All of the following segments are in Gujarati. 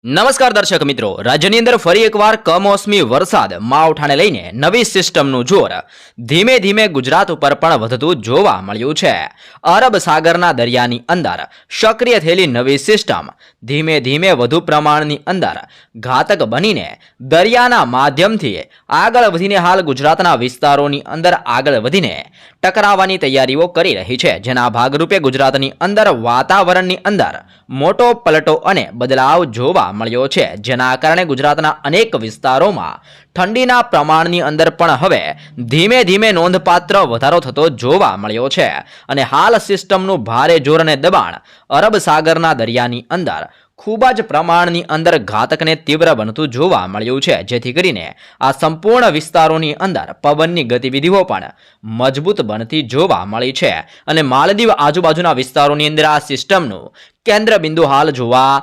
નમસ્કાર દર્શક મિત્રો, રાજ્યની અંદર ફરી એકવાર કમોસમી વરસાદ માવઠાને લઈને નવી સિસ્ટમનું જોર ધીમે ધીમે ગુજરાત ઉપર પણ વધતું જોવા મળ્યું છે. અરબ સાગરના દરિયાની અંદર સક્રિય થયેલી નવી સિસ્ટમ ધીમે ધીમે વધુ પ્રમાણની અંદર ઘાતક બનીને દરિયાના માધ્યમથી આગળ વધીને હાલ ગુજરાતના વિસ્તારોની અંદર આગળ વધીને ટકરાવવાની તૈયારીઓ કરી રહી છે. જેના ભાગરૂપે ગુજરાતની અંદર વાતાવરણની અંદર મોટો પલટો અને બદલાવ જોવા મળ્યો છે. જેના કારણે ગુજરાતના અનેક વિસ્તારોમાં ઠંડીના પ્રમાણની અંદર પણ હવે ધીમે ધીમે નોંધપાત્ર વધારો થતો જોવા મળ્યો છે. અને હાલ સિસ્ટમનું ભારે જોર અને દબાણ અરબ સાગરના દરિયાની અંદર ખૂબ જ પ્રમાણની અંદર ઘાતકને તીવ્ર બનતું જોવા મળ્યું છે. જેથી કરીને આ સંપૂર્ણ વિસ્તારોની અંદર પવનની ગતિવિધિઓ પણ મજબૂત બનતી જોવા મળી છે. અને માલદીવ આજુબાજુના વિસ્તારોની અંદર આ સિસ્ટમનું કેન્દ્ર બિંદુ હાલ જોવા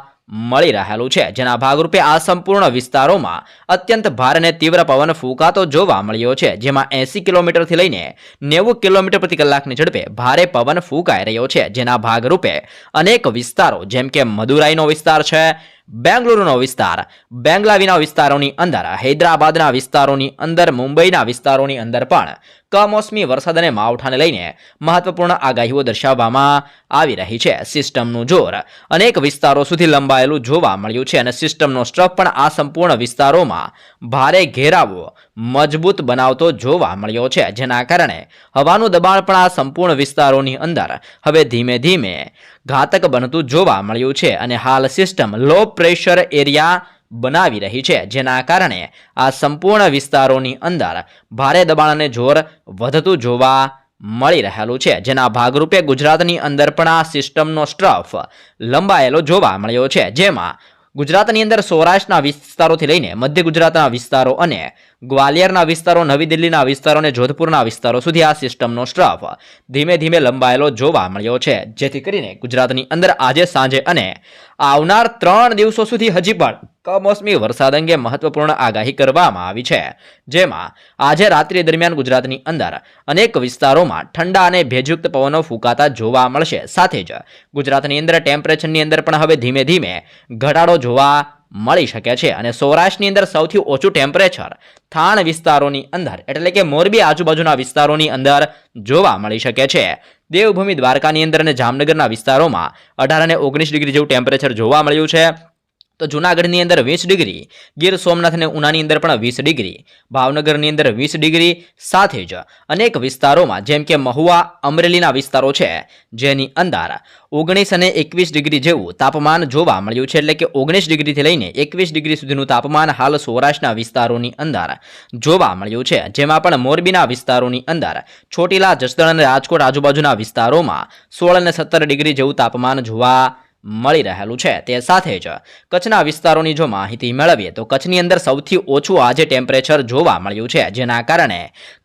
મળી રહેલું છે. જેના ભાગરૂપે આ સંપૂર્ણ વિસ્તારોમાં અત્યંત ભારે અને તીવ્ર પવન ફૂંકાતો જોવા મળ્યો છે. જેમાં 80 કિલોમીટરથી લઈને 90 કિલોમીટર પ્રતિ કલાકની ઝડપે ભારે પવન ફૂંકાઈ રહ્યો છે. જેના ભાગરૂપે અનેક વિસ્તારો જેમ કે મદુરાઈનો વિસ્તાર છે, બેંગલુરુનો વિસ્તાર, બેંગલાવીના વિસ્તારોની અંદર, હૈદરાબાદના વિસ્તારોની અંદર, મુંબઈના વિસ્તારોની અંદર પણ કમોસમી વરસાદ અને માવઠાને લઈને મહત્વપૂર્ણ આગાહીઓ દર્શાવવામાં આવી રહી છે. સિસ્ટમનું જોર અનેક વિસ્તારો સુધી લંબાયેલું જોવા મળ્યું છે અને સિસ્ટમનો સ્ટ્રફ પણ આ સંપૂર્ણ વિસ્તારોમાં ભારે ઘેરાવો મજબૂત બનાવતો જોવા મળ્યો છે. જેના કારણે હવાનું દબાણ પણ આ સંપૂર્ણ વિસ્તારોની અંદર હવે ધીમે ધીમે ઘાતક બનતું જોવા મળ્યું છે. અને હાલ સિસ્ટમ લો પ્રેશર એરિયા બનાવી રહી છે. જેના કારણે આ સંપૂર્ણ વિસ્તારોની અંદર ભારે દબાણ અને જોર વધતું જોવા મળી રહેલું છે. જેના ભાગરૂપે ગુજરાતની અંદર પણ આ સિસ્ટમનો સ્ટ્રફ લંબાયેલો જોવા મળ્યો છે. જેમાં ગુજરાતની અંદર સૌરાષ્ટ્રના વિસ્તારોથી લઈને મધ્ય ગુજરાતના વિસ્તારો અને ગ્વાલિયરના વિસ્તારો, નવી દિલ્હીના વિસ્તારો અને જોધપુરના વિસ્તારો સુધી આ સિસ્ટમનો સ્ટ્રફ ધીમે ધીમે લંબાયેલો જોવા મળ્યો છે. જેથી કરીને ગુજરાતની અંદર આજે સાંજે અને આવનાર 3 દિવસો સુધી હજી પણ કમોસમી વરસાદ અંગે મહત્વપૂર્ણ આગાહી કરવામાં આવી છે. જેમાં આજે રાત્રિ દરમિયાન ગુજરાતની અંદર અનેક વિસ્તારોમાં ઠંડા અને ભેજયુક્ત પવનો ફૂંકાતા જોવા મળશે. સાથે જ ગુજરાતની અંદર ટેમ્પરેચરની અંદર પણ હવે ધીમે ધીમે ઘટાડો જોવા મળી શકે છે. અને સૌરાષ્ટ્રની અંદર સૌથી ઓછું ટેમ્પરેચર થાણ વિસ્તારોની અંદર એટલે કે મોરબી આજુબાજુના વિસ્તારોની અંદર જોવા મળી શકે છે. દેવભૂમિ દ્વારકાની અંદર અને જામનગરના વિસ્તારોમાં 18 અને 19 ડિગ્રી જેવું ટેમ્પરેચર જોવા મળ્યું છે. તો જૂનાગઢની અંદર 20 ડિગ્રી, ગીર સોમનાથ અને ઉનાની અંદર પણ 20 ડિગ્રી, ભાવનગરની અંદર 20 ડિગ્રી, સાથે જ અનેક વિસ્તારોમાં જેમ કે મહુવા, અમરેલીના વિસ્તારો છે જેની અંદર 19 અને 21 ડિગ્રી જેવું તાપમાન જોવા મળ્યું છે. એટલે કે 19 ડિગ્રીથી લઈને 21 ડિગ્રી સુધીનું તાપમાન હાલ સૌરાષ્ટ્રના વિસ્તારોની અંદર જોવા મળ્યું છે. જેમાં પણ મોરબીના વિસ્તારોની અંદર ચોટીલા, જસદણ અને રાજકોટ આજુબાજુના વિસ્તારોમાં 16 અને 17 ડિગ્રી જેવું તાપમાન જોવા મળી રહેલું છે. તે સાથે જ કચ્છના વિસ્તારોની જો માહિતી મેળવીએ તો કચ્છની અંદર સૌથી ઓછું આજે ટેમ્પરેચર જોવા મળ્યું છે. જેના કારણે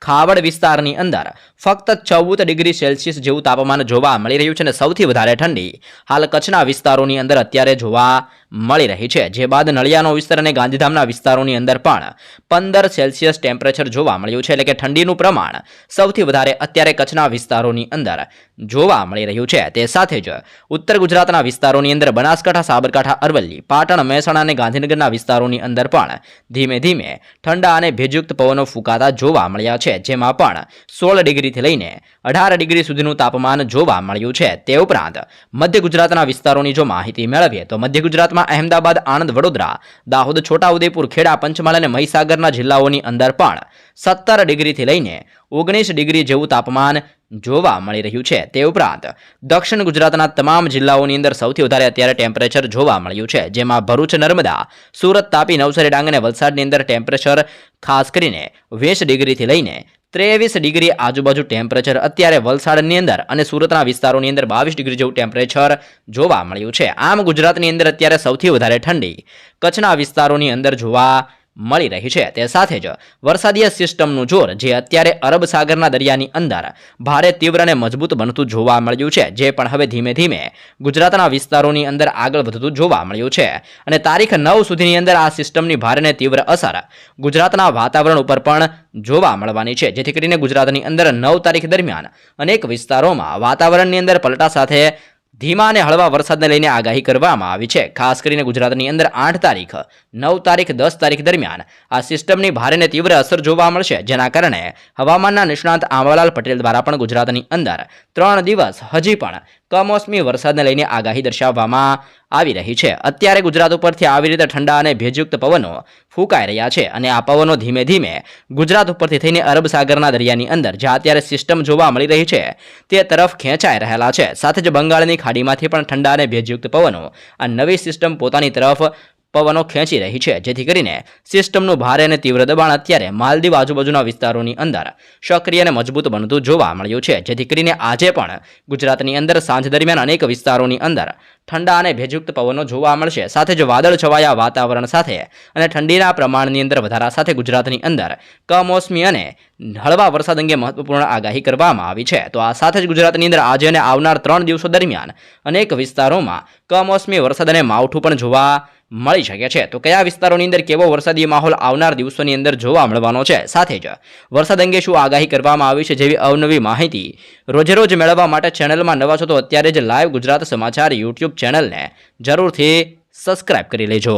ખાવડ વિસ્તારની અંદર ફક્ત 14 ડિગ્રી સેલ્સિયસ જેવું તાપમાન જોવા મળી રહ્યું છે. અને સૌથી વધારે ઠંડી હાલ કચ્છના વિસ્તારોની અંદર અત્યારે જોવા મળી રહી છે. જે બાદ નળિયાનો વિસ્તાર અને ગાંધીધામના વિસ્તારોની અંદર પણ 15 સેલ્સિયસ ટેમ્પરેચર જોવા મળ્યું છે. એટલે કે ઠંડીનું પ્રમાણ સૌથી વધારે અત્યારે કચ્છના વિસ્તારોની અંદર જોવા મળી રહ્યું છે. તે સાથે જ ઉત્તર ગુજરાતના વિસ્તારોની અંદર બનાસકાંઠા, સાબરકાંઠા, અરવલ્લી, પાટણ, મહેસાણા અને ગાંધીનગરના વિસ્તારોની અંદર પણ ધીમે ધીમે ઠંડા અને ભેજયુક્ત પવનો ફૂંકાતા જોવા મળ્યા છે. જેમાં પણ 16 ડિગ્રીથી લઈને 18 ડિગ્રી સુધીનું તાપમાન જોવા મળ્યું છે. તે ઉપરાંત મધ્ય ગુજરાતના વિસ્તારોની જો માહિતી મેળવીએ તો મધ્ય ગુજરાતમાં અહેમદાબાદ, આણંદ, વડોદરા, દાહોદ, છોટાઉદેપુર, ખેડા, પંચમહાલ અને મહીસાગરના જિલ્લાઓની અંદર પણ 17 ડિગ્રીથી લઈને 19 ડિગ્રી જેવું તાપમાન જોવા મળી રહ્યું છે. તે ઉપરાંત દક્ષિણ ગુજરાતના તમામ જિલ્લાઓની અંદર સૌથી વધારે અત્યારે ટેમ્પરેચર જોવા મળ્યું છે. જેમાં ભરૂચ, નર્મદા, સુરત, તાપી, નવસારી, ડાંગ અને વલસાડની અંદર ટેમ્પરેચર ખાસ કરીને 20 ડિગ્રીથી લઈને 23 ડિગ્રી આજુબાજુ ટેમ્પરેચર અત્યારે વલસાડની અંદર અને સુરતના વિસ્તારોની અંદર 22 ડિગ્રી જેવું ટેમ્પરેચર જોવા મળ્યું છે. આમ ગુજરાતની અંદર અત્યારે સૌથી વધારે ઠંડી કચ્છના વિસ્તારોની અંદર જોવા મળી રહી છે. તે સાથે જ વરસાદીય સિસ્ટમનું જોર જે અત્યારે અરબ સાગરના દરિયાની અંદર ભારે તીવ્ર અને મજબૂત બનતું જોવા મળ્યું છે. જે પણ હવે ધીમે ધીમે ગુજરાતના વિસ્તારોની અંદર આગળ વધતું જોવા મળ્યું છે. અને તારીખ 9 સુધીની અંદર આ સિસ્ટમની ભારે અને તીવ્ર અસર ગુજરાતના વાતાવરણ ઉપર પણ જોવા મળવાની છે. જેથી કરીને ગુજરાતની અંદર 9 તારીખ દરમિયાન અનેક વિસ્તારોમાં વાતાવરણની અંદર પલટા સાથે ધીમા અને હળવા વરસાદને લઈને આગાહી કરવામાં આવી છે. ખાસ કરીને ગુજરાતની અંદર 8 તારીખ, 9 તારીખ, 10 તારીખ દરમિયાન આ સિસ્ટમની ભારે અને તીવ્ર અસર જોવા મળશે, જેના કારણે હવામાનના નિષ્ણાત આંબાલાલ પટેલ દ્વારા પણ ગુજરાતની અંદર 3 દિવસ હજી પણ કમોસમી વરસાદને લઈને આગાહી દર્શાવવામાં આવી રહી છે. અત્યારે ગુજરાત ઉપરથી આવી રીતે ઠંડા અને ભેજયુક્ત પવનો ફૂંકાઈ રહ્યા છે અને આ પવનો ધીમે ધીમે ગુજરાત ઉપરથી થઈને અરબ સાગરના દરિયાની અંદર જ્યાં અત્યારે સિસ્ટમ જોવા મળી રહી છે તે તરફ ખેંચાઈ રહેલા છે. સાથે જ બંગાળની ખાડીમાંથી પણ ઠંડા અને ભેજયુક્ત પવનો આ નવી સિસ્ટમ પોતાની તરફ પવનો ખેંચી રહી છે, જેથી કરીને સિસ્ટમનું ભારે અને તીવ્ર દબાણ અત્યારે માલદીવ આજુબાજુના વિસ્તારોની અંદર સક્રિય અને મજબૂત બનતું જોવા મળ્યું છે. જેથી કરીને આજે પણ ગુજરાતની અંદર સાંજ દરમિયાન અનેક વિસ્તારોની અંદર ઠંડા અને ભેજયુક્ત પવનો જોવા મળશે. સાથે જ વાદળ છવાયા વાતાવરણ સાથે અને ઠંડીના પ્રમાણની અંદર વધારા સાથે ગુજરાતની અંદર કમોસમી અને હળવા વરસાદ અંગે મહત્વપૂર્ણ આગાહી કરવામાં આવી છે. તો આ સાથે જ ગુજરાતની અંદર આજે અને આવનાર 3 દિવસો દરમિયાન અનેક વિસ્તારોમાં કમોસમી વરસાદ અને માવઠું પણ જોવા મળી શકે છે. તો કયા વિસ્તારોની અંદર કેવો વરસાદી માહોલ આવનાર દિવસોની અંદર જોવા મળવાનો છે, સાથે જ વરસાદ અંગે શું આગાહી કરવામાં આવી છે જેવી અવનવી માહિતી રોજેરોજ મેળવવા માટે ચેનલમાં નવા છો તો અત્યારે જ લાઈવ ગુજરાત સમાચાર યુટ્યુબ ચેનલને જરૂરથી સબસ્ક્રાઇબ કરી લેજો.